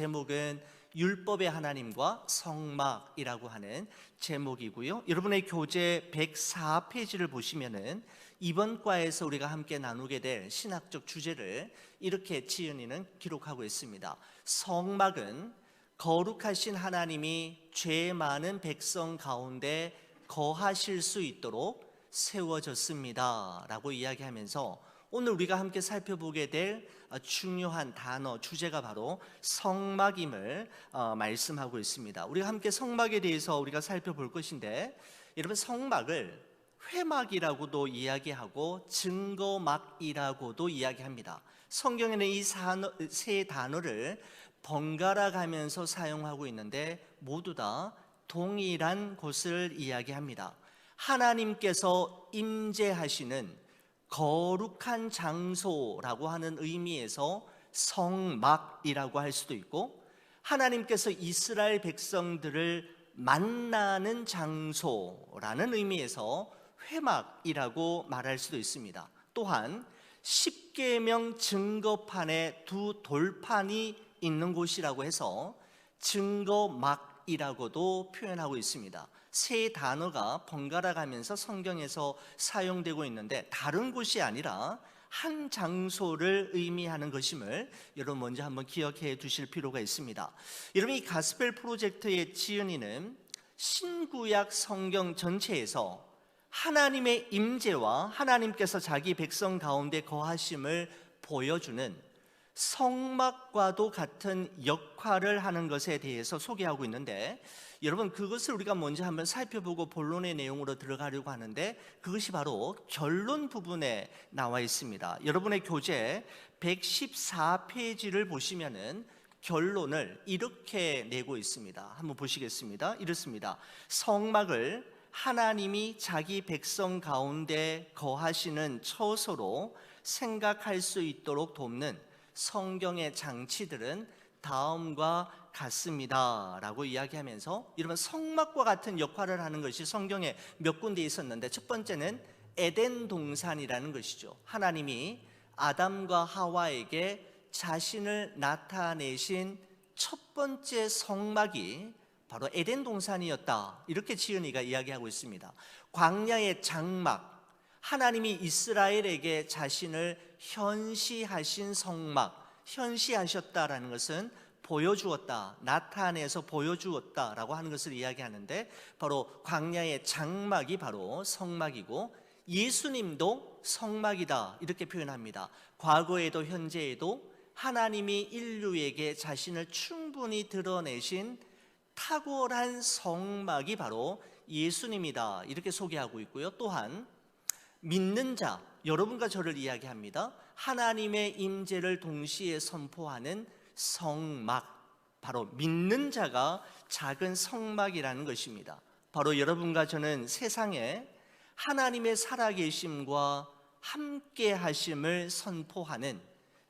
제목은 율법의 하나님과 성막이라고 하는 제목이고요. 여러분의 교재 104페이지를 보시면은 이번 과에서 우리가 함께 나누게 될 신학적 주제를 이렇게 지은이는 기록하고 있습니다. 성막은 거룩하신 하나님이 죄 많은 백성 가운데 거하실 수 있도록 세워졌습니다 라고 이야기하면서 오늘 우리가 함께 살펴보게 될 중요한 단어, 주제가 바로 성막임을 말씀하고 있습니다. 우리가 함께 성막에 대해서 우리가 살펴볼 것인데, 여러분, 성막을 회막이라고도 이야기하고 증거막이라고도 이야기합니다. 성경에는 이 세 단어를 번갈아 가면서 사용하고 있는데 모두 다 동일한 곳을 이야기합니다. 하나님께서 임재하시는 거룩한 장소라고 하는 의미에서 성막이라고 할 수도 있고, 하나님께서 이스라엘 백성들을 만나는 장소라는 의미에서 회막이라고 말할 수도 있습니다. 또한 십계명 증거판에 두 돌판이 있는 곳이라고 해서 증거막이라고도 표현하고 있습니다. 세 단어가 번갈아 가면서 성경에서 사용되고 있는데 다른 곳이 아니라 한 장소를 의미하는 것임을 여러분 먼저 한번 기억해 두실 필요가 있습니다. 여러분, 이 가스펠 프로젝트의 지은이는 신구약 성경 전체에서 하나님의 임재와 하나님께서 자기 백성 가운데 거하심을 보여주는 성막과도 같은 역할을 하는 것에 대해서 소개하고 있는데, 여러분, 그것을 우리가 먼저 한번 살펴보고 본론의 내용으로 들어가려고 하는데, 그것이 바로 결론 부분에 나와 있습니다. 여러분의 교재 114페이지를 보시면은 결론을 이렇게 내고 있습니다. 한번 보시겠습니다. 이렇습니다. 성막을 하나님이 자기 백성 가운데 거하시는 처소로 생각할 수 있도록 돕는 성경의 장치들은 다음과 같습니다 라고 이야기하면서, 여러분, 성막과 같은 역할을 하는 것이 성경에 몇 군데 있었는데, 첫 번째는 에덴 동산이라는 것이죠. 하나님이 아담과 하와에게 자신을 나타내신 첫 번째 성막이 바로 에덴 동산이었다, 이렇게 지은이가 이야기하고 있습니다. 광야의 장막, 하나님이 이스라엘에게 자신을 현시하신 성막, 현시하셨다라는 것은 보여주었다, 나타내서 보여주었다라고 하는 것을 이야기하는데, 바로 광야의 장막이 바로 성막이고, 예수님도 성막이다 이렇게 표현합니다. 과거에도 현재에도 하나님이 인류에게 자신을 충분히 드러내신 탁월한 성막이 바로 예수님이다 이렇게 소개하고 있고요. 또한 믿는 자, 여러분과 저를 이야기합니다. 하나님의 임재를 동시에 선포하는 성막, 바로 믿는 자가 작은 성막이라는 것입니다. 바로 여러분과 저는 세상에 하나님의 살아계심과 함께 하심을 선포하는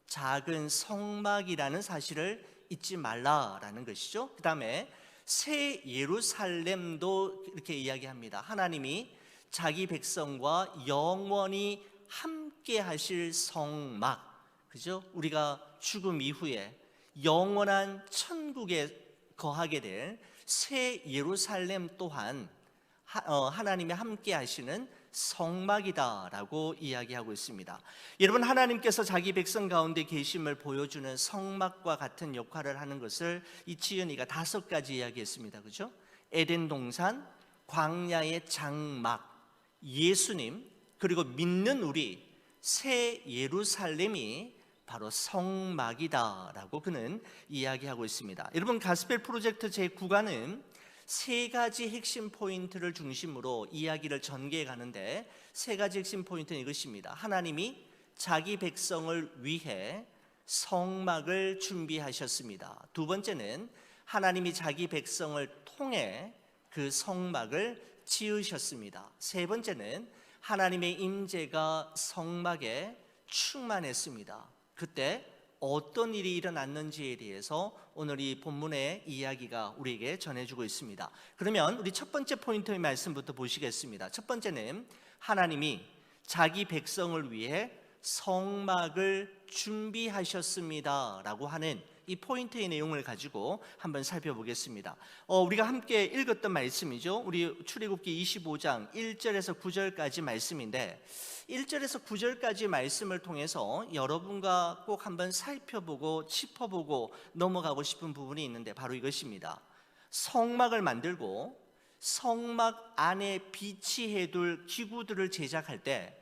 작은 성막이라는 사실을 잊지 말라라는 것이죠. 그 다음에 새 예루살렘도 이렇게 이야기합니다. 하나님이 자기 백성과 영원히 함께 하실 성막, 그죠? 우리가 죽음 이후에 영원한 천국에 거하게 될 새 예루살렘 또한 하나님이 함께 하시는 성막이다라고 이야기하고 있습니다. 여러분, 하나님께서 자기 백성 가운데 계심을 보여주는 성막과 같은 역할을 하는 것을 이 지은이가 5가지 이야기했습니다. 그죠? 에덴 동산, 광야의 장막, 예수님, 그리고 믿는 우리, 새 예루살렘이 바로 성막이다라고 그는 이야기하고 있습니다. 여러분, 가스펠 프로젝트 제9과는 3가지 핵심 포인트를 중심으로 이야기를 전개해 가는데, 3가지 핵심 포인트는 이것입니다. 하나님이 자기 백성을 위해 성막을 준비하셨습니다. 두 번째는 하나님이 자기 백성을 통해 그 성막을 지으셨습니다. 세 번째는 하나님의 임재가 성막에 충만했습니다. 그때 어떤 일이 일어났는지에 대해서 오늘 이 본문의 이야기가 우리에게 전해주고 있습니다. 그러면 우리 첫 번째 포인트의 말씀부터 보시겠습니다. 첫 번째는 하나님이 자기 백성을 위해 성막을 준비하셨습니다 라고 하는 이 포인트의 내용을 가지고 한번 살펴보겠습니다. 우리가 함께 읽었던 말씀이죠. 우리 출애굽기 25장 1절에서 9절까지 말씀인데 1절에서 9절까지 말씀을 통해서 여러분과 꼭 한번 살펴보고 짚어보고 넘어가고 싶은 부분이 있는데 바로 이것입니다. 성막을 만들고 성막 안에 비치해둘 기구들을 제작할 때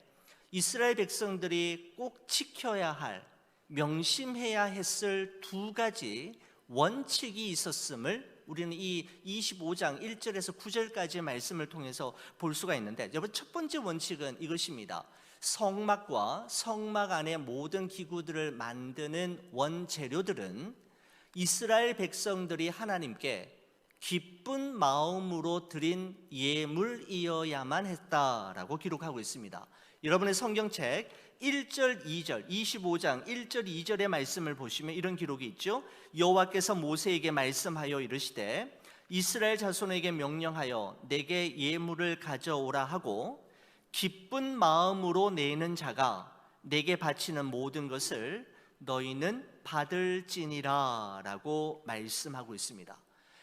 이스라엘 백성들이 꼭 지켜야 할, 명심해야 했을 두 가지 원칙이 있었음을 우리는 이 25장 1절에서 9절까지의 말씀을 통해서 볼 수가 있는데, 여러분, 첫 번째 원칙은 이것입니다. 성막과 성막 안의 모든 기구들을 만드는 원재료들은 이스라엘 백성들이 하나님께 기쁜 마음으로 드린 예물이어야만 했다라고 기록하고 있습니다. 여러분의 성경책 1절 2절 25장 1절 2절의 말씀을 보시면 이런 기록이 있죠. 여호와께서 모세에게 말씀하여 이르시되 이스라엘 자손에게 명령하여 내게 예물을 가져오라 하고 기쁜 마음으로 내는 자가 내게 바치는 모든 것을 너희는 받을지니라 라고 말씀하고 있습니다.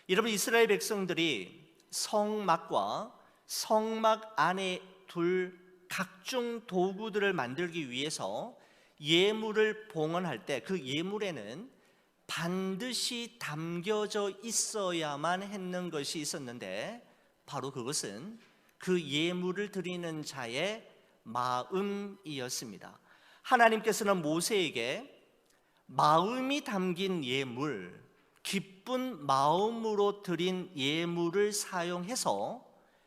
여러분, 이스라엘 백성들이 성막과 성막 안에 둘 각종 도구들을 만들기 위해서 예물을 봉헌할 때 그 예물에는 반드시 담겨져 있어야만 했는 것이 있었는데, 바로 그것은 그 예물을 드리는 자의 마음이었습니다. 하나님께서는 모세에게 마음이 담긴 예물, 기쁜 마음으로 드린 예물을 사용해서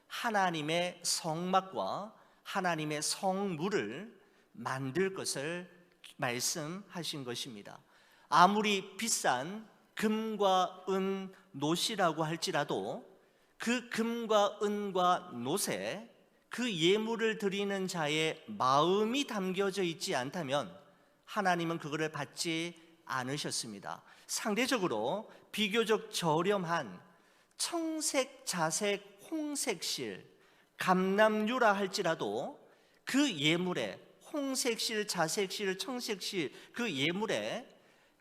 하나님의 성막과 하나님의 성물을 만들 것을 말씀하신 것입니다. 아무리 비싼 금과 은, 놋이라고 할지라도 그 금과 은과 놋에 그 예물을 드리는 자의 마음이 담겨져 있지 않다면 하나님은 그거를 받지 않으셨습니다. 상대적으로 비교적 저렴한 청색, 자색, 홍색실, 감람류라 할지라도 그 예물에 홍색실, 자색실, 청색실 그 예물에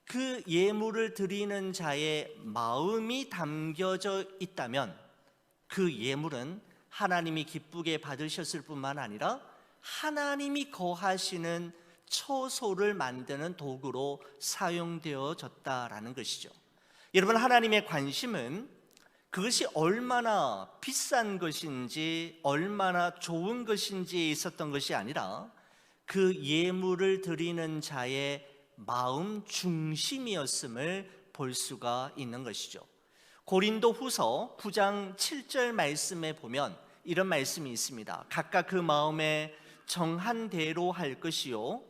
그 예물을 드리는 자의 마음이 담겨져 있다면 그 예물은 하나님이 기쁘게 받으셨을 뿐만 아니라 하나님이 거하시는 처소를 만드는 도구로 사용되어졌다라는 것이죠. 여러분, 하나님의 관심은 그것이 얼마나 비싼 것인지 얼마나 좋은 것인지에 있었던 것이 아니라 그 예물을 드리는 자의 마음 중심이었음을 볼 수가 있는 것이죠. 고린도 후서 9장 7절 말씀에 보면 이런 말씀이 있습니다. 각각 그 마음에 정한 대로 할 것이요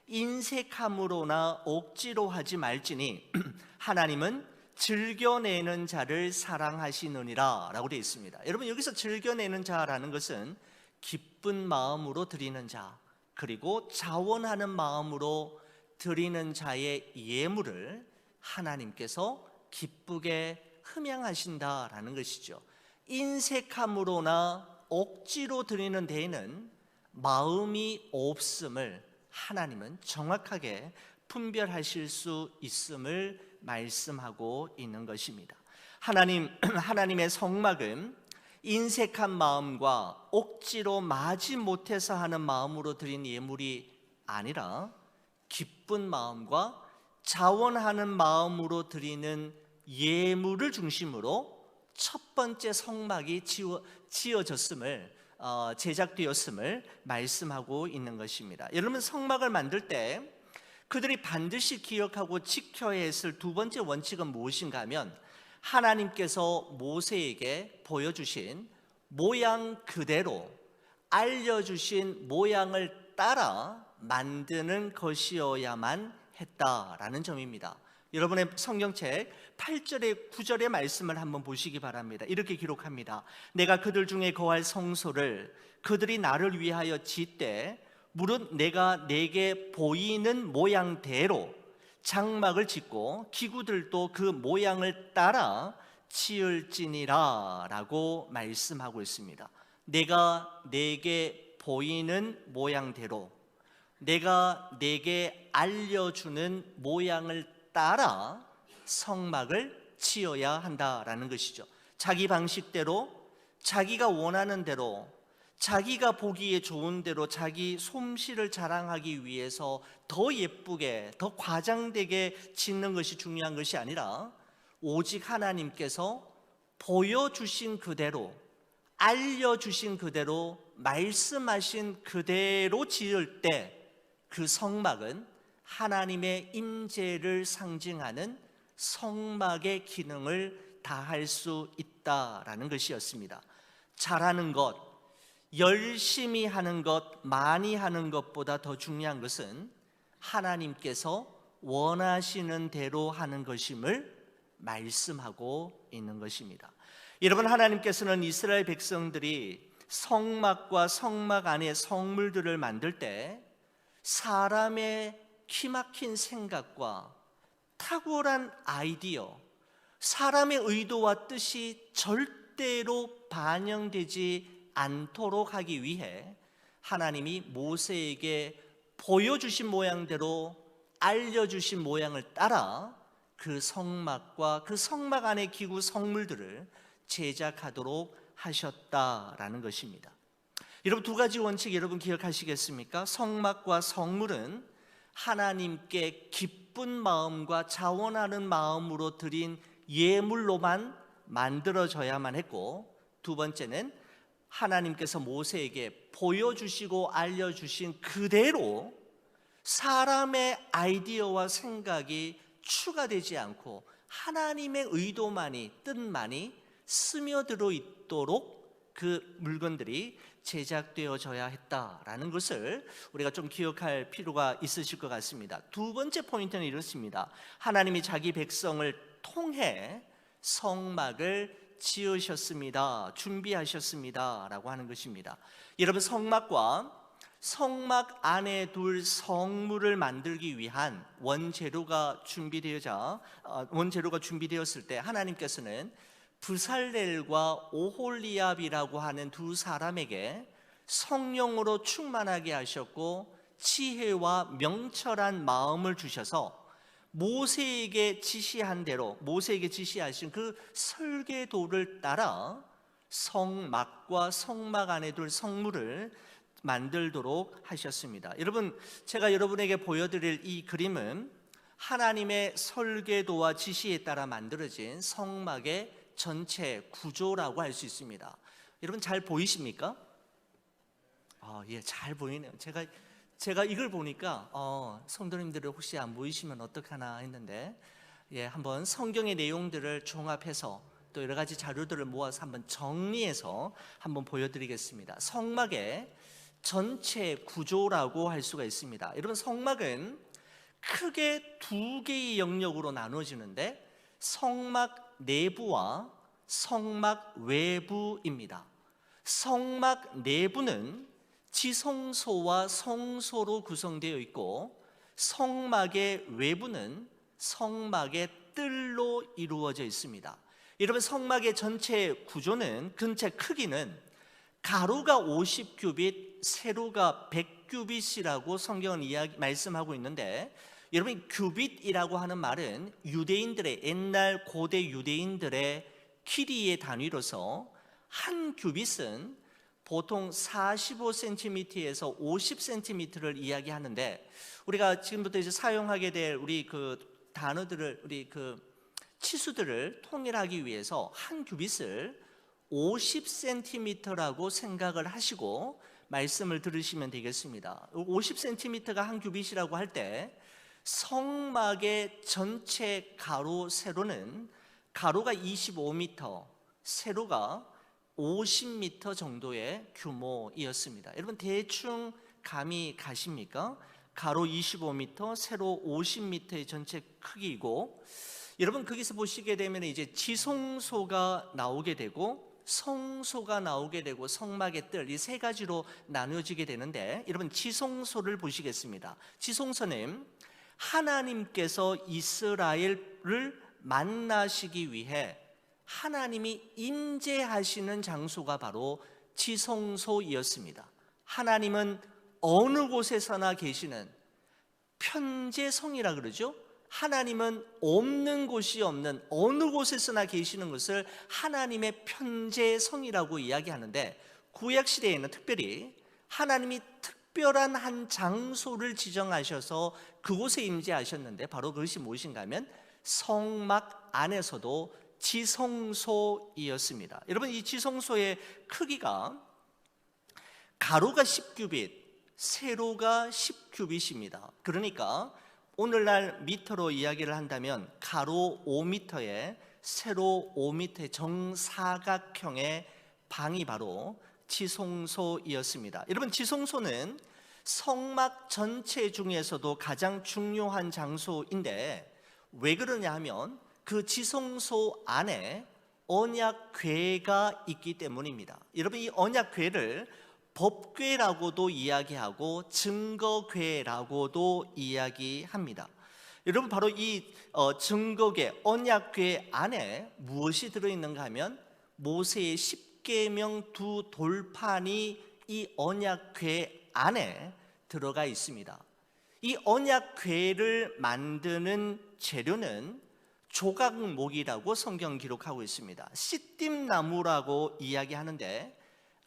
인색함으로나 억지로 하지 말지니 하나님은 즐겨내는 자를 사랑하시느니라 라고 되어 있습니다. 여러분, 여기서 즐겨내는 자라는 것은 기쁜 마음으로 드리는 자, 그리고 자원하는 마음으로 드리는 자의 예물을 하나님께서 기쁘게 흠양하신다라는 것이죠. 인색함으로나 억지로 드리는 데에는 마음이 없음을 하나님은 정확하게 분별하실 수 있음을 말씀하고 있는 것입니다. 하나님의 성막은 인색한 마음과 억지로 마지 못해서 하는 마음으로 드린 예물이 아니라 기쁜 마음과 자원하는 마음으로 드리는 예물을 중심으로 첫 번째 성막이 지어졌음을 제작되었음을 말씀하고 있는 것입니다. 여러분, 성막을 만들 때 그들이 반드시 기억하고 지켜야 했을 두 번째 원칙은 무엇인가 하면 하나님께서 모세에게 보여주신 모양 그대로 알려주신 모양을 따라 만드는 것이어야만 했다라는 점입니다. 여러분의 성경책 8절에 9절의 말씀을 한번 보시기 바랍니다. 이렇게 기록합니다. 내가 그들 중에 거할 성소를 그들이 나를 위하여 짓되 무릇 내가 내게 보이는 모양대로 장막을 짓고 기구들도 그 모양을 따라 지을지니라 라고 말씀하고 있습니다. 내가 내게 보이는 모양대로, 내가 내게 알려주는 모양을 따라 성막을 지어야 한다라는 것이죠. 자기 방식대로, 자기가 원하는 대로, 자기가 보기에 좋은 대로 자기 솜씨를 자랑하기 위해서 더 예쁘게, 더 과장되게 짓는 것이 중요한 것이 아니라 오직 하나님께서 보여주신 그대로, 알려주신 그대로, 말씀하신 그대로 지을 때 그 성막은 하나님의 임재를 상징하는 성막의 기능을 다할 수 있다라는 것이었습니다. 잘하는 것, 열심히 하는 것, 많이 하는 것보다 더 중요한 것은 하나님께서 원하시는 대로 하는 것임을 말씀하고 있는 것입니다. 여러분, 하나님께서는 이스라엘 백성들이 성막과 성막 안에 성물들을 만들 때 사람의 기막힌 생각과 탁월한 아이디어, 사람의 의도와 뜻이 절대로 반영되지 않도록 하기 위해 하나님이 모세에게 보여주신 모양대로, 알려주신 모양을 따라 그 성막과 그 성막 안의 기구 성물들을 제작하도록 하셨다라는 것입니다. 여러분, 두 가지 원칙 여러분 기억하시겠습니까? 성막과 성물은 하나님께 기쁜 마음과 자원하는 마음으로 드린 예물로만 만들어져야만 했고, 두 번째는 하나님께서 모세에게 보여주시고 알려주신 그대로 사람의 아이디어와 생각이 추가되지 않고 하나님의 의도만이, 뜻만이 스며들어 있도록 그 물건들이 제작되어져야 했다라는 것을 우리가 좀 기억할 필요가 있으실 것 같습니다. 두 번째 포인트는 이렇습니다. 하나님이 자기 백성을 통해 성막을 지으셨습니다, 준비하셨습니다 라고 하는 것입니다. 여러분, 성막과 성막 안에 둘 성물을 만들기 위한 원재료가 준비되었을 때 하나님께서는 브살렐과 오홀리압이라고 하는 두 사람에게 성령으로 충만하게 하셨고 지혜와 명철한 마음을 주셔서 모세에게 지시한 대로, 모세에게 지시하신 그 설계도를 따라 성막과 성막 안에 둘 성물을 만들도록 하셨습니다. 여러분, 제가 여러분에게 보여드릴 이 그림은 하나님의 설계도와 지시에 따라 만들어진 성막의 전체 구조라고 할 수 있습니다. 여러분, 잘 보이십니까? 예, 잘 보이네요. 제가 이걸 보니까 성도님들을 혹시 안 보이시면 어떡하나 했는데, 예, 한번 성경의 내용들을 종합해서 또 여러 가지 자료들을 모아서 한번 정리해서 한번 보여드리겠습니다. 성막의 전체 구조라고 할 수가 있습니다. 여러분, 성막은 크게 두 개의 영역으로 나눠지는데 성막 내부와 성막 외부입니다. 성막 내부는 지성소와 성소로 구성되어 있고, 성막의 외부는 성막의 뜰로 이루어져 있습니다. 여러분, 성막의 전체 구조는, 전체 크기는 가로가 50규빗, 세로가 100규빗이라고 성경은 말씀하고 있는데, 여러분, 규빗이라고 하는 말은 유대인들의, 옛날 고대 유대인들의 길이의 단위로서 한 규빗은 보통 45cm에서 50cm를 이야기하는데, 우리가 지금부터 이제 사용하게 될 우리 그 단어들을, 우리 그 치수들을 통일하기 위해서 한 규빗을 50cm라고 생각을 하시고 말씀을 들으시면 되겠습니다. 50cm가 한 규빗이라고 할 때 성막의 전체 가로 세로는 가로가 25m, 세로가 50m 정도의 규모이었습니다. 여러분, 대충 감이 가십니까? 가로 25m, 세로 50m의 전체 크기이고, 여러분, 거기서 보시게 되면 이제 지성소가 나오게 되고 성소가 나오게 되고 성막의 뜰, 이 세 가지로 나누어지게 되는데, 여러분, 지성소를 보시겠습니다. 지성소는 하나님께서 이스라엘을 만나시기 위해 하나님이 임재하시는 장소가 바로 지성소이었습니다. 하나님은 어느 곳에서나 계시는 편재성이라 그러죠. 하나님은 없는 곳이 없는 어느 곳에서나 계시는 것을 하나님의 편재성이라고 이야기하는데, 구약시대에는 특별히 하나님이 특별한 한 장소를 지정하셔서 그곳에 임재하셨는데, 바로 그것이 무엇인가 하면 성막 안에서도 지성소이었습니다. 여러분, 이 지성소의 크기가 가로가 10규빗, 세로가 10규빗입니다. 그러니까 오늘날 미터로 이야기를 한다면 가로 5m에 세로 5m의 정사각형의 방이 바로 지성소이었습니다. 여러분, 지성소는 성막 전체 중에서도 가장 중요한 장소인데, 왜 그러냐 하면 그 지성소 안에 언약궤가 있기 때문입니다. 여러분, 이 언약궤를 법궤라고도 이야기하고 증거궤라고도 이야기합니다. 여러분, 바로 이 증거궤, 언약궤 안에 무엇이 들어있는가 하면 모세의 십계명 두 돌판이 이 언약궤 안에 들어가 있습니다. 이 언약궤를 만드는 재료는 조각목이라고 성경 기록하고 있습니다. 시띠나무라고 이야기하는데,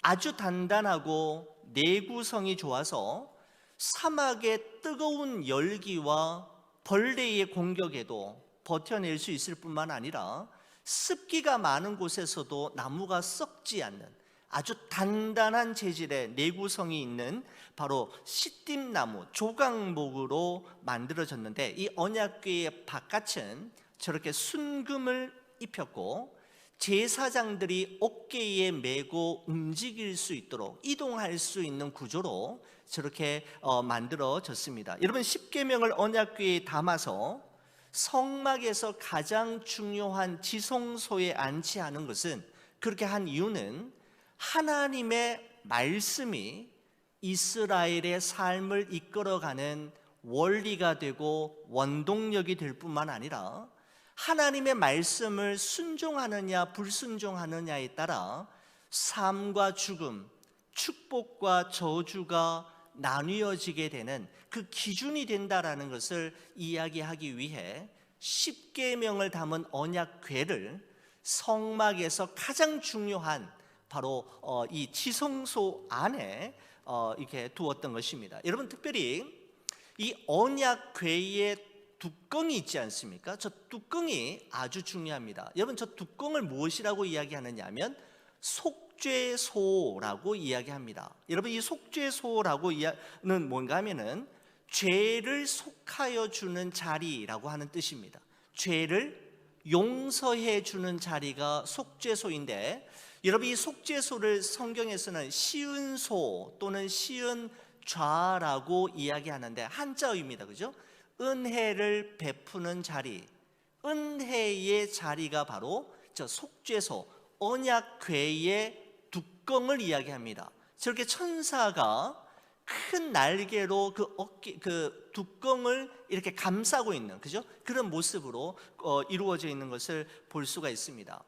아주 단단하고 내구성이 좋아서 사막의 뜨거운 열기와 벌레의 공격에도 버텨낼 수 있을 뿐만 아니라 습기가 많은 곳에서도 나무가 썩지 않는 아주 단단한 재질의 내구성이 있는 바로 시띠나무, 조각목으로 만들어졌는데, 이 언약궤의 바깥은 저렇게 순금을 입혔고 제사장들이 어깨에 메고 움직일 수 있도록 이동할 수 있는 구조로 저렇게 만들어졌습니다. 여러분, 십계명을 언약궤에 담아서 성막에서 가장 중요한 지성소에 안치하는 것은, 그렇게 한 이유는 하나님의 말씀이 이스라엘의 삶을 이끌어가는 원리가 되고 원동력이 될 뿐만 아니라 하나님의 말씀을 순종하느냐 불순종하느냐에 따라 삶과 죽음, 축복과 저주가 나뉘어지게 되는 그 기준이 된다라는 것을 이야기하기 위해 십계명을 담은 언약궤를 성막에서 가장 중요한 바로 이 지성소 안에 이렇게 두었던 것입니다. 여러분, 특별히 이 언약궤의 뚜껑이 있지 않습니까? 저 뚜껑이 아주 중요합니다. 여러분, 저 뚜껑을 무엇이라고 이야기하느냐 하면 속죄소라고 이야기합니다. 여러분, 이 속죄소라고 이야기는 뭔가 하면은 죄를 속하여 주는 자리라고 하는 뜻입니다. 죄를 용서해 주는 자리가 속죄소인데, 여러분, 이 속죄소를 성경에서는 시은소 또는 시은좌라고 이야기하는데, 한자어입니다. 그죠? 은혜를 베푸는 자리, 은혜의 자리가 바로 저 속죄소, 언약궤의 뚜껑을 이야기합니다. 저렇게 천사가 큰 날개로 그 뚜껑을 이렇게 감싸고 있는, 그죠? 그런 모습으로 이루어져 있는 것을 볼 수가 있습니다.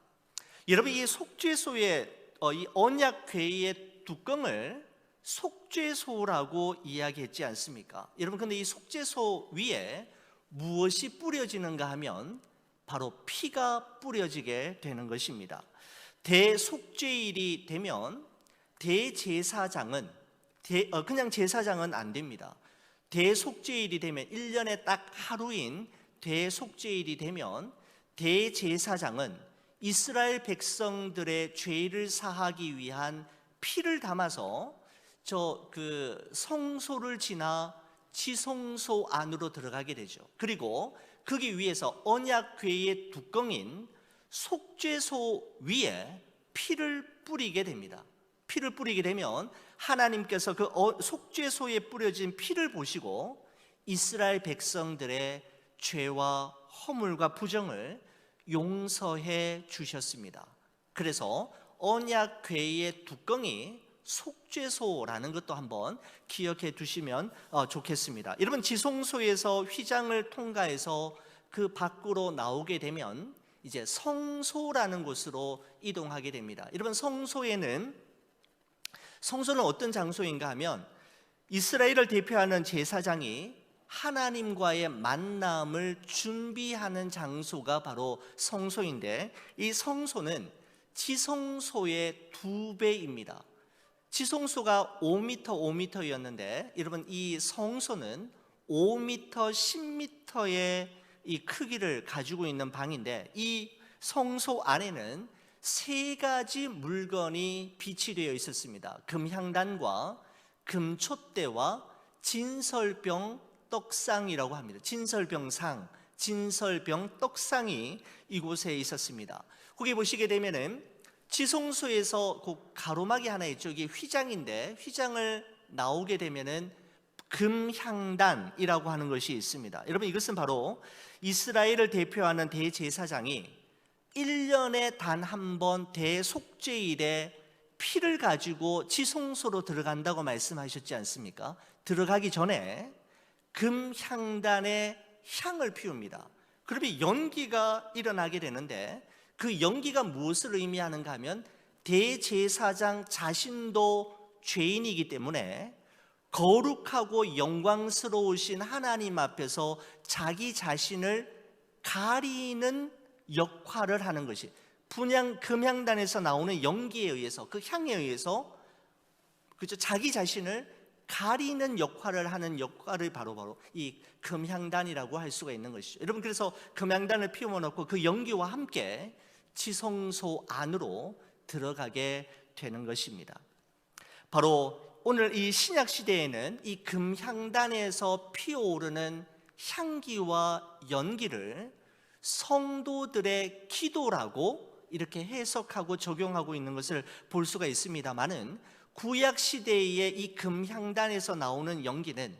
여러분, 이 속죄소의 이 언약궤의 뚜껑을 속죄소라고 이야기했지 않습니까? 여러분, 근데 이 속죄소 위에 무엇이 뿌려지는가 하면 바로 피가 뿌려지게 되는 것입니다. 대속죄일이 되면 대제사장은 그냥 제사장은 안 됩니다. 대속죄일이 되면 1년에 딱 하루인 대속죄일이 되면 대제사장은 이스라엘 백성들의 죄를 사하기 위한 피를 담아서 그 성소를 지나 지성소 안으로 들어가게 되죠. 그리고 거기 위에서 언약궤의 뚜껑인 속죄소 위에 피를 뿌리게 됩니다. 피를 뿌리게 되면 하나님께서 그 속죄소에 뿌려진 피를 보시고 이스라엘 백성들의 죄와 허물과 부정을 용서해 주셨습니다. 그래서 언약궤의 뚜껑이 속죄소라는 것도 한번 기억해 두시면 좋겠습니다. 여러분, 지성소에서 휘장을 통과해서 그 밖으로 나오게 되면 이제 성소라는 곳으로 이동하게 됩니다. 여러분, 성소는 어떤 장소인가 하면 이스라엘을 대표하는 제사장이 하나님과의 만남을 준비하는 장소가 바로 성소인데, 이 성소는 지성소의 2배입니다. 지성소가 5m, 5m였는데 여러분, 이 성소는 5m, 10m의 이 크기를 가지고 있는 방인데, 이 성소 안에는 3가지 물건이 비치되어 있었습니다. 금향단과 금촛대와 진설병 떡상이라고 합니다. 진설병상, 진설병 떡상이 이곳에 있었습니다. 거기 보시게 되면은 지성소에서 그 가로막이 하나 있죠. 이게 휘장인데, 휘장을 나오게 되면은 금향단이라고 하는 것이 있습니다. 여러분, 이것은 바로 이스라엘을 대표하는 대제사장이 1년에 단 한 번 대속죄일에 피를 가지고 지성소로 들어간다고 말씀하셨지 않습니까? 들어가기 전에 금향단에 향을 피웁니다. 그러면 연기가 일어나게 되는데, 그 연기가 무엇을 의미하는가 하면 대제사장 자신도 죄인이기 때문에 거룩하고 영광스러우신 하나님 앞에서 자기 자신을 가리는 역할을 하는 것이, 금향단에서 나오는 연기에 의해서, 그 향에 의해서, 그죠, 자기 자신을 가리는 역할을 하는 역할을 바로 이 금향단이라고 할 수가 있는 것이죠. 여러분, 그래서 금향단을 피워놓고 그 연기와 함께 지성소 안으로 들어가게 되는 것입니다. 바로 오늘 이 신약 시대에는 이 금향단에서 피어오르는 향기와 연기를 성도들의 기도라고 이렇게 해석하고 적용하고 있는 것을 볼 수가 있습니다만은, 구약 시대의 이 금향단에서 나오는 연기는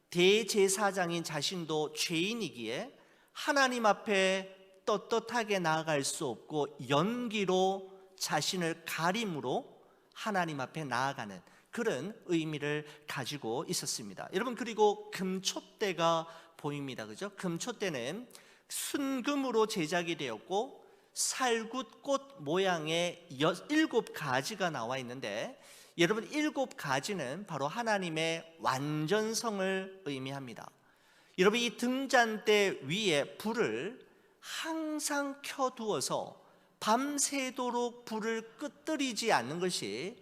대제사장인 자신도 죄인이기에 하나님 앞에 떳떳하게 나아갈 수 없고 연기로 자신을 가림으로 하나님 앞에 나아가는 그런 의미를 가지고 있었습니다. 여러분, 그리고 금촛대가 보입니다. 그죠? 금촛대는 순금으로 제작이 되었고 살굿꽃 모양의 7가지가 나와 있는데, 여러분, 7가지는 바로 하나님의 완전성을 의미합니다. 여러분, 이 등잔대 위에 불을 항상 켜두어서 밤새도록 불을 끄뜨리지 않는 것이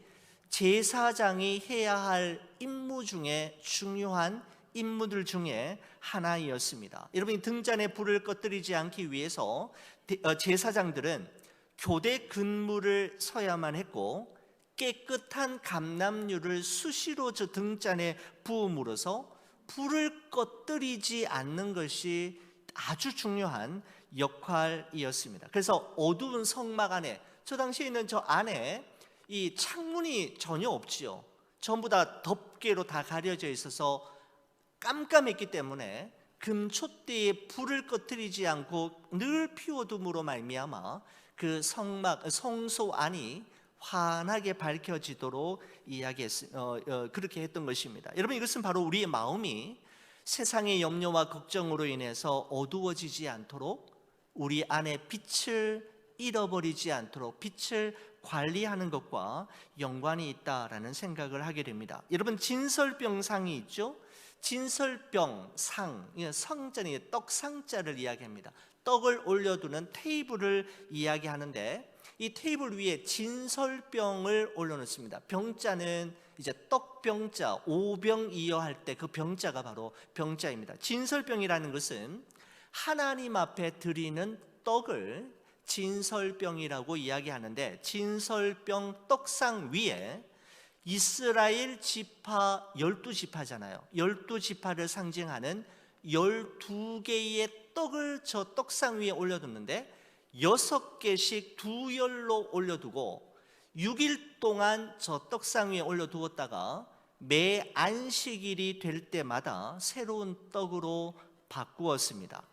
제사장이 해야 할 임무 중에 중요한 임무들 중에 하나이었습니다. 여러분, 이 등잔에 불을 꺼뜨리지 않기 위해서 제사장들은 교대 근무를 서야만 했고, 깨끗한 감람유를 수시로 저 등잔에 부음으로써 불을 꺼뜨리지 않는 것이 아주 중요한 역할이었습니다. 그래서 어두운 성막 안에, 저 당시에 있는 저 안에 이 창문이 전혀 없지요. 전부 다 덮개로 다 가려져 있어서 깜깜했기 때문에 금촛대에 불을 꺼뜨리지 않고 늘 피워둠으로 말미암아 그 성소 안이 환하게 밝혀지도록 그렇게 했던 것입니다. 여러분, 이것은 바로 우리의 마음이 세상의 염려와 걱정으로 인해서 어두워지지 않도록, 우리 안에 빛을 잃어버리지 않도록 빛을 관리하는 것과 연관이 있다라는 생각을 하게 됩니다. 여러분, 진설병상이 있죠? 진설병상, 성자니 떡상자를 이야기합니다. 떡을 올려두는 테이블을 이야기하는데, 이 테이블 위에 진설병을 올려놓습니다. 병자는 이제 떡병자, 오병이어 할 때 그 병자가 바로 병자입니다. 진설병이라는 것은 하나님 앞에 드리는 떡을 진설병이라고 이야기하는데, 진설병 떡상 위에 이스라엘 지파 12지파잖아요. 12지파를 상징하는 12개의 떡을 저 떡상 위에 올려뒀는데, 6개씩 두 열로 올려두고 6일 동안 저 떡상 위에 올려두었다가 매 안식일이 될 때마다 새로운 떡으로 바꾸었습니다.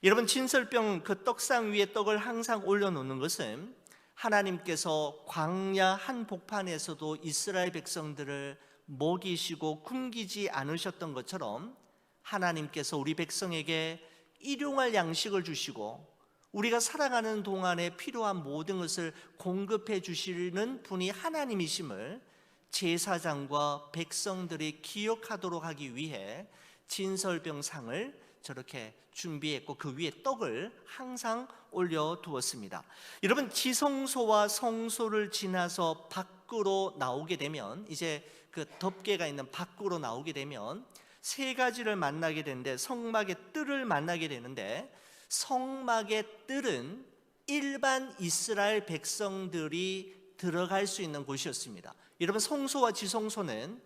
여러분, 진설병 그 떡상 위에 떡을 항상 올려놓는 것은 하나님께서 광야 한복판에서도 이스라엘 백성들을 먹이시고 굶기지 않으셨던 것처럼, 하나님께서 우리 백성에게 일용할 양식을 주시고 우리가 살아가는 동안에 필요한 모든 것을 공급해 주시는 분이 하나님이심을 제사장과 백성들이 기억하도록 하기 위해 진설병상을 저렇게 준비했고 그 위에 떡을 항상 올려두었습니다. 여러분, 지성소와 성소를 지나서 밖으로 나오게 되면, 이제 그 덮개가 있는 밖으로 나오게 되면 세 가지를 만나게 되는데, 성막의 뜰을 만나게 되는데, 성막의 뜰은 일반 이스라엘 백성들이 들어갈 수 있는 곳이었습니다. 여러분, 성소와 지성소는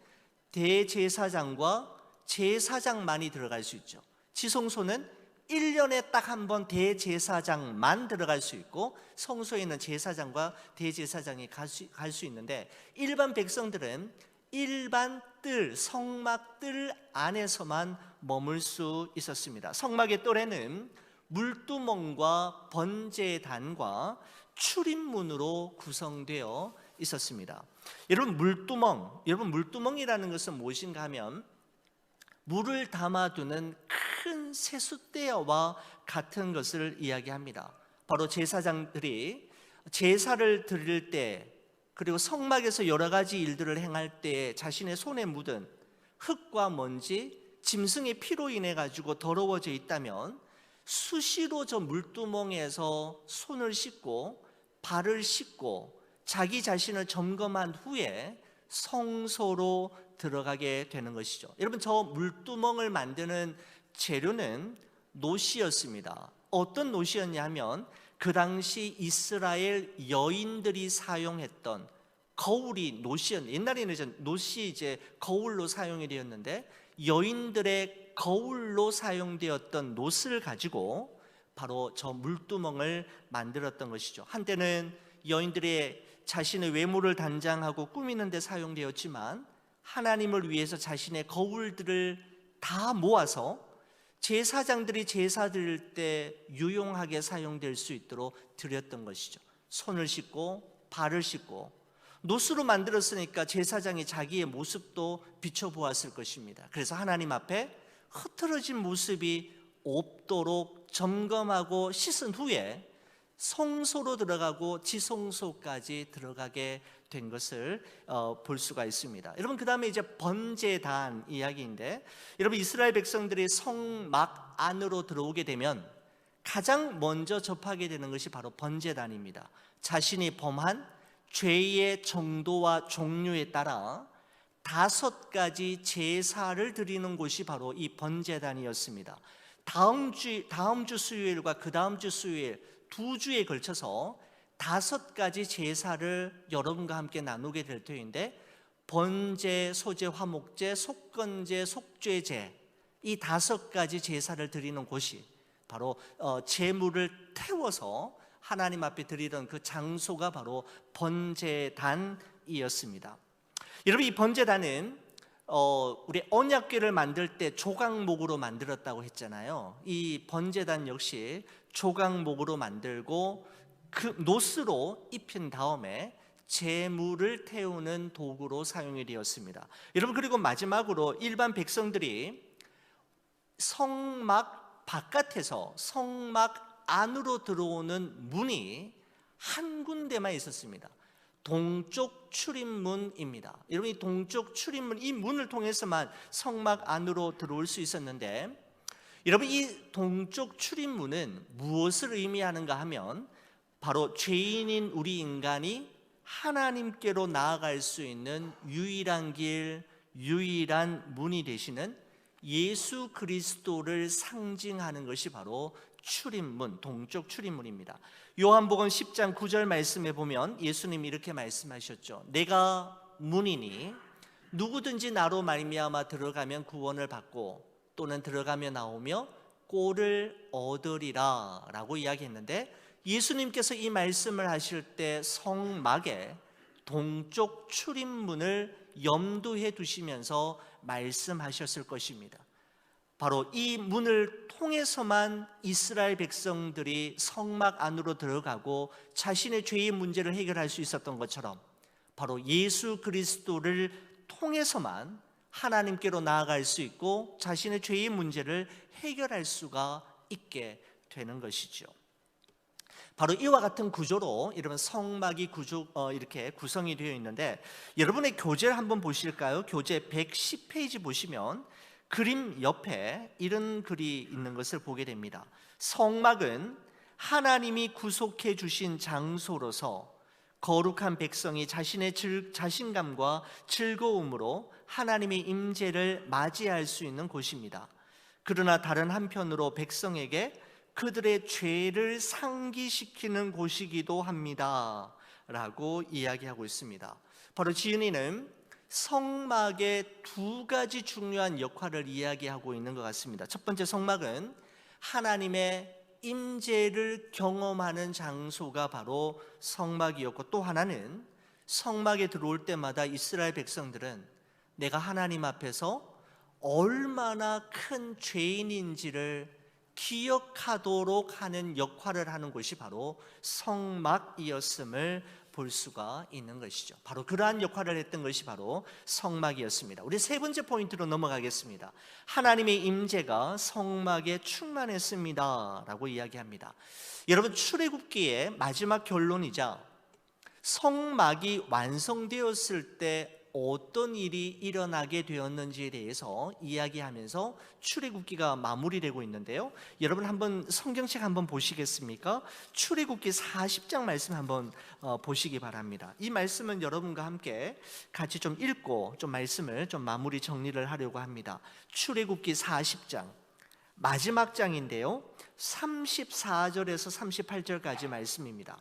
대제사장과 제사장만이 들어갈 수 있죠. 지성소는 1년에 딱 한 번 대제사장만 들어갈 수 있고, 성소에 있는 제사장과 대제사장이 갈 수 있는데, 일반 백성들은 일반 뜰, 성막 뜰 안에서만 머물 수 있었습니다. 성막의 뜰에는 물두멍과 번제단과 출입문으로 구성되어 있었습니다. 여러분, 물두멍이라는 것은 무엇인가 하면 물을 담아두는 큰 세숫대야와 같은 것을 이야기합니다. 바로 제사장들이 제사를 드릴 때, 그리고 성막에서 여러 가지 일들을 행할 때 자신의 손에 묻은 흙과 먼지, 짐승의 피로 인해 가지고 더러워져 있다면 수시로 저 물두멍에서 손을 씻고 발을 씻고 자기 자신을 점검한 후에 성소로 들어가게 되는 것이죠. 여러분, 저 물두멍을 만드는 재료는 노시였습니다. 어떤 노시였냐 하면 그 당시 이스라엘 여인들이 사용했던 거울이 노시였는데, 옛날에는 이제 노시 이제 거울로 사용이 되었는데, 여인들의 거울로 사용되었던 노스를 가지고 바로 저 물두멍을 만들었던 것이죠. 한때는 여인들의 자신의 외모를 단장하고 꾸미는 데 사용되었지만, 하나님을 위해서 자신의 거울들을 다 모아서 제사장들이 제사 드릴 때 유용하게 사용될 수 있도록 드렸던 것이죠. 손을 씻고 발을 씻고 노스로 만들었으니까 제사장이 자기의 모습도 비춰보았을 것입니다. 그래서 하나님 앞에 흐트러진 모습이 없도록 점검하고 씻은 후에 성소로 들어가고 지성소까지 들어가게 된 것을 볼 수가 있습니다. 여러분, 그 다음에 이제 번제단 이야기인데, 여러분, 이스라엘 백성들이 성막 안으로 들어오게 되면 가장 먼저 접하게 되는 것이 바로 번제단입니다. 자신이 범한 죄의 정도와 종류에 따라 5가지 제사를 드리는 곳이 바로 이 번제단이었습니다. 다음 주 수요일과 그 다음 주 수요일 2주에 걸쳐서 5가지 제사를 여러분과 함께 나누게 될 터인데, 번제, 소제, 화목제, 속건제, 속죄제, 이 5가지 제사를 드리는 곳이 바로 제물을 태워서 하나님 앞에 드리던 그 장소가 바로 번제단이었습니다. 여러분, 이 번제단은 우리 언약궤를 만들 때 조각목으로 만들었다고 했잖아요. 이 번제단 역시 조각목으로 만들고 그 노스로 입힌 다음에 제물을 태우는 도구로 사용이 되었습니다. 여러분, 그리고 마지막으로 일반 백성들이 성막 바깥에서 성막 안으로 들어오는 문이 한 군데만 있었습니다. 동쪽 출입문입니다. 여러분, 이 동쪽 출입문, 이 문을 통해서만 성막 안으로 들어올 수 있었는데, 여러분, 이 동쪽 출입문은 무엇을 의미하는가 하면 바로 죄인인 우리 인간이 하나님께로 나아갈 수 있는 유일한 길, 유일한 문이 되시는 예수 그리스도를 상징하는 것이 바로 출입문, 동쪽 출입문입니다. 요한복음 10장 9절 말씀에 보면 예수님이 이렇게 말씀하셨죠. 내가 문이니 누구든지 나로 말미암아 들어가면 구원을 받고 또는 들어가며 나오며 꼴을 얻으리라 라고 이야기했는데, 예수님께서 이 말씀을 하실 때 성막의 동쪽 출입문을 염두에 두시면서 말씀하셨을 것입니다. 바로 이 문을 통해서만 이스라엘 백성들이 성막 안으로 들어가고 자신의 죄의 문제를 해결할 수 있었던 것처럼, 바로 예수 그리스도를 통해서만 하나님께로 나아갈 수 있고 자신의 죄의 문제를 해결할 수가 있게 되는 것이죠. 바로 이와 같은 구조로 이런 성막이 이렇게 구성이 되어 있는데, 여러분의 교재를 한번 보실까요? 교재 110페이지 보시면 그림 옆에 이런 글이 있는 것을 보게 됩니다. 성막은 하나님이 구속해 주신 장소로서 거룩한 백성이 자신의 자신감과 즐거움으로 하나님의 임재를 맞이할 수 있는 곳입니다. 그러나 다른 한편으로 백성에게 그들의 죄를 상기시키는 곳이기도 합니다 라고 이야기하고 있습니다. 바로 지은이는 성막의 두 가지 중요한 역할을 이야기하고 있는 것 같습니다. 첫 번째, 성막은 하나님의 임재를 경험하는 장소가 바로 성막이었고, 또 하나는 성막에 들어올 때마다 이스라엘 백성들은 내가 하나님 앞에서 얼마나 큰 죄인인지를 기억하도록 하는 역할을 하는 곳이 바로 성막이었음을 볼 수가 있는 것이죠. 바로 그러한 역할을 했던 것이 바로 성막이었습니다. 우리 세 번째 포인트로 넘어가겠습니다. 하나님의 임재가 성막에 충만했습니다 라고 이야기합니다. 여러분, 출애굽기의 마지막 결론이자 성막이 완성되었을 때 어떤 일이 일어나게 되었는지에 대해서 이야기하면서 출애굽기가 마무리되고 있는데요, 여러분 한번 성경책 한번 보시겠습니까? 출애굽기 40장 말씀 한번 보시기 바랍니다. 이 말씀은 여러분과 함께 같이 좀 읽고 좀 말씀을 좀 마무리 정리를 하려고 합니다. 출애굽기 40장 마지막 장인데요, 34절에서 38절까지 말씀입니다.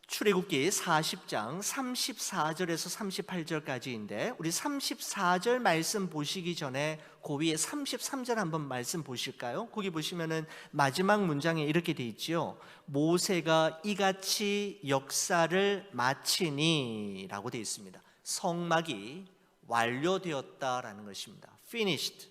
출애굽기 40장 34절에서 38절까지인데, 우리 34절 말씀 보시기 전에 그 위에 33절 한번 말씀 보실까요? 거기 보시면은 마지막 문장에 이렇게 돼 있지요. 모세가 이같이 역사를 마치니 라고 돼 있습니다. 성막이 완료되었다라는 것입니다. finished,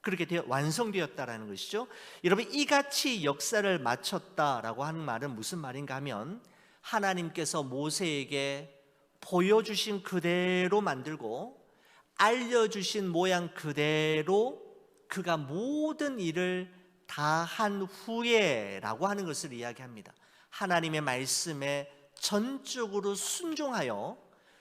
그렇게 완성되었다라는 것이죠. 여러분, 이같이 역사를 마쳤다라고 하는 말은 무슨 말인가 하면, 하나님께서 모세에게 보여주신 그대로 만들고 알려주신 모양 그대로 그가 모든 일을 다 한 후에 라고 하는 것을 이야기합니다. 하나님의 말씀에 전적으로 순종하여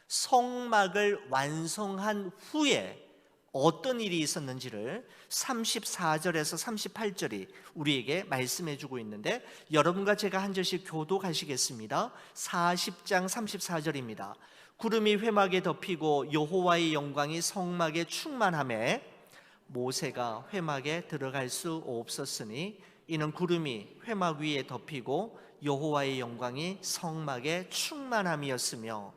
성막을 완성한 후에 어떤 일이 있었는지를 34절에서 38절이 우리에게 말씀해 주고 있는데, 여러분과 제가 한 절씩 교독하시겠습니다. 40장 34절입니다. 구름이 회막에 덮이고 여호와의 영광이 성막에 충만하매 모세가 회막에 들어갈 수 없었으니 이는 구름이 회막 위에 덮이고 여호와의 영광이 성막에 충만함이었으며,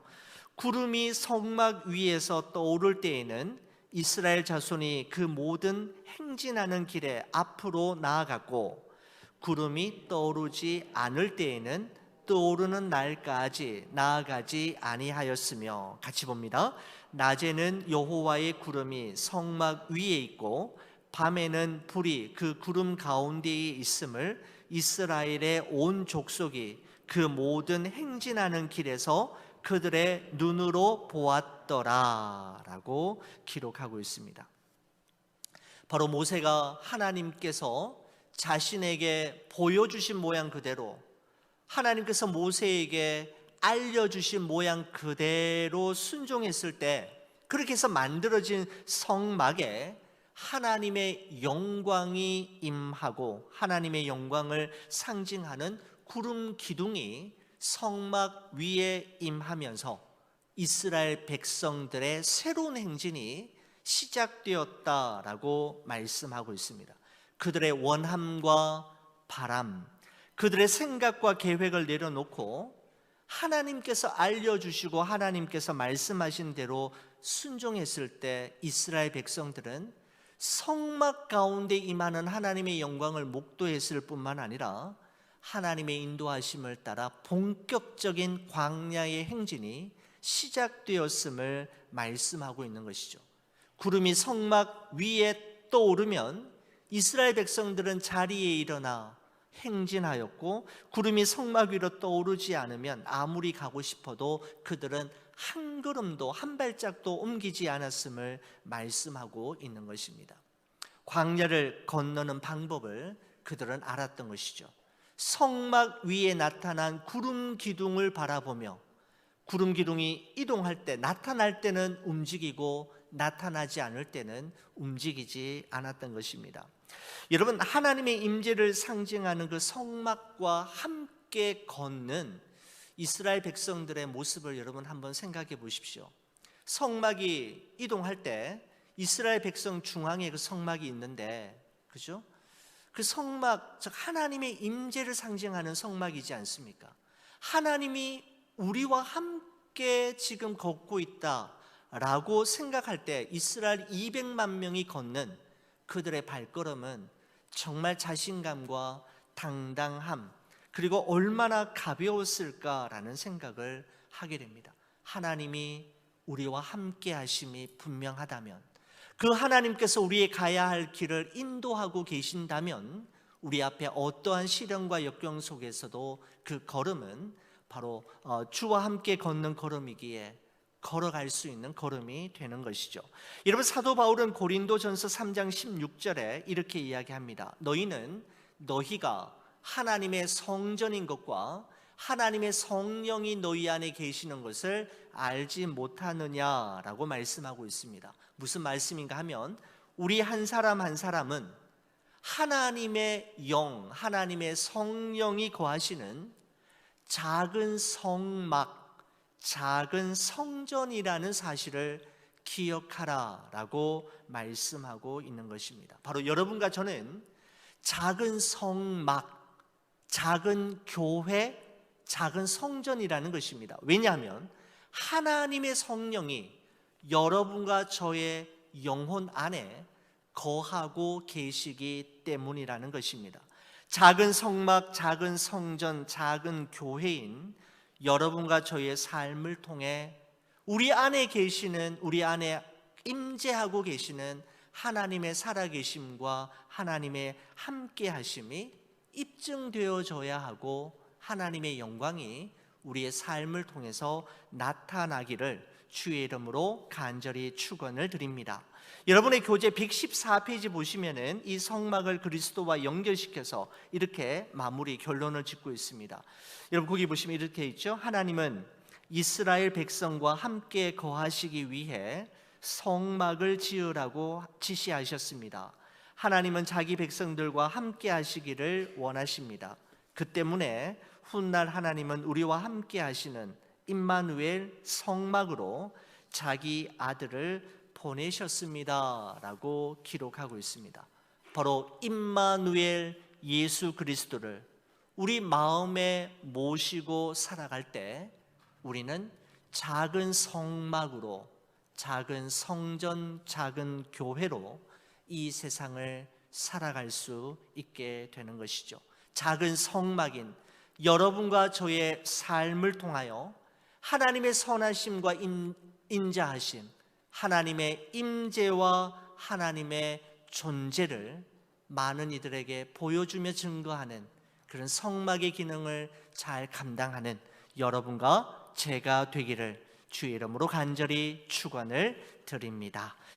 구름이 성막 위에서 떠오를 때에는 이스라엘 자손이 그 모든 행진하는 길에 앞으로 나아갔고, 구름이 떠오르지 않을 때에는 떠오르는 날까지 나아가지 아니하였으며, 같이 봅니다. 낮에는 여호와의 구름이 성막 위에 있고 밤에는 불이 그 구름 가운데에 있음을 이스라엘의 온 족속이 그 모든 행진하는 길에서 그들의 눈으로 보았더라 라고 기록하고 있습니다. 바로 모세가 하나님께서 자신에게 보여주신 모양 그대로, 하나님께서 모세에게 알려주신 모양 그대로 순종했을 때, 그렇게 해서 만들어진 성막에 하나님의 영광이 임하고 하나님의 영광을 상징하는 구름 기둥이 성막 위에 임하면서 이스라엘 백성들의 새로운 행진이 시작되었다라고 말씀하고 있습니다. 그들의 원함과 바람, 그들의 생각과 계획을 내려놓고 하나님께서 알려주시고 하나님께서 말씀하신 대로 순종했을 때 이스라엘 백성들은 성막 가운데 임하는 하나님의 영광을 목도했을 뿐만 아니라 하나님의 인도하심을 따라 본격적인 광야의 행진이 시작되었음을 말씀하고 있는 것이죠. 구름이 성막 위에 떠오르면 이스라엘 백성들은 자리에 일어나 행진하였고, 구름이 성막 위로 떠오르지 않으면 아무리 가고 싶어도 그들은 한 걸음도 한 발짝도 옮기지 않았음을 말씀하고 있는 것입니다. 광야를 건너는 방법을 그들은 알았던 것이죠. 성막 위에 나타난 구름 기둥을 바라보며 구름 기둥이 이동할 때, 나타날 때는 움직이고 나타나지 않을 때는 움직이지 않았던 것입니다. 여러분, 하나님의 임재를 상징하는 그 성막과 함께 걷는 이스라엘 백성들의 모습을 여러분 한번 생각해 보십시오. 성막이 이동할 때 이스라엘 백성 중앙에 그 성막이 있는데, 그죠? 그 성막, 즉 하나님의 임재를 상징하는 성막이지 않습니까? 하나님이 우리와 함께 지금 걷고 있다라고 생각할 때 이스라엘 200만 명이 걷는 그들의 발걸음은 정말 자신감과 당당함, 그리고 얼마나 가벼웠을까라는 생각을 하게 됩니다. 하나님이 우리와 함께 하심이 분명하다면, 그 하나님께서 우리의 가야 할 길을 인도하고 계신다면 우리 앞에 어떠한 시련과 역경 속에서도 그 걸음은 바로 주와 함께 걷는 걸음이기에 걸어갈 수 있는 걸음이 되는 것이죠. 여러분, 사도 바울은 고린도전서 3장 16절에 이렇게 이야기합니다. 너희가 하나님의 성전인 것과 하나님의 성령이 너희 안에 계시는 것을 알지 못하느냐라고 말씀하고 있습니다. 무슨 말씀인가 하면, 우리 한 사람 한 사람은 하나님의 영, 하나님의 성령이 거하시는 작은 성막, 작은 성전이라는 사실을 기억하라라고 말씀하고 있는 것입니다. 바로 여러분과 저는 작은 성막, 작은 교회, 작은 성전이라는 것입니다. 왜냐하면 하나님의 성령이 여러분과 저의 영혼 안에 거하고 계시기 때문이라는 것입니다. 작은 성막, 작은 성전, 작은 교회인 여러분과 저의 삶을 통해 우리 안에 계시는, 우리 안에 임재하고 계시는 하나님의 살아계심과 하나님의 함께하심이 입증되어져야 하고, 하나님의 영광이 우리의 삶을 통해서 나타나기를 주의 이름으로 간절히 축원을 드립니다. 여러분의 교재 114페이지 보시면은 이 성막을 그리스도와 연결시켜서 이렇게 마무리 결론을 짓고 있습니다. 여러분, 거기 보시면 이렇게 있죠. 하나님은 이스라엘 백성과 함께 거하시기 위해 성막을 지으라고 지시하셨습니다. 하나님은 자기 백성들과 함께 하시기를 원하십니다. 그 때문에 훗날 하나님은 우리와 함께 하시는 임마누엘 성막으로 자기 아들을 보내셨습니다 라고 기록하고 있습니다. 바로 임마누엘 예수 그리스도를 우리 마음에 모시고 살아갈 때 우리는 작은 성막으로, 작은 성전, 작은 교회로 이 세상을 살아갈 수 있게 되는 것이죠. 작은 성막인 여러분과 저의 삶을 통하여 하나님의 선하심과 인자하심, 하나님의 임재와 하나님의 존재를 많은 이들에게 보여주며 증거하는 그런 성막의 기능을 잘 감당하는 여러분과 제가 되기를 주의 이름으로 간절히 축원을 드립니다.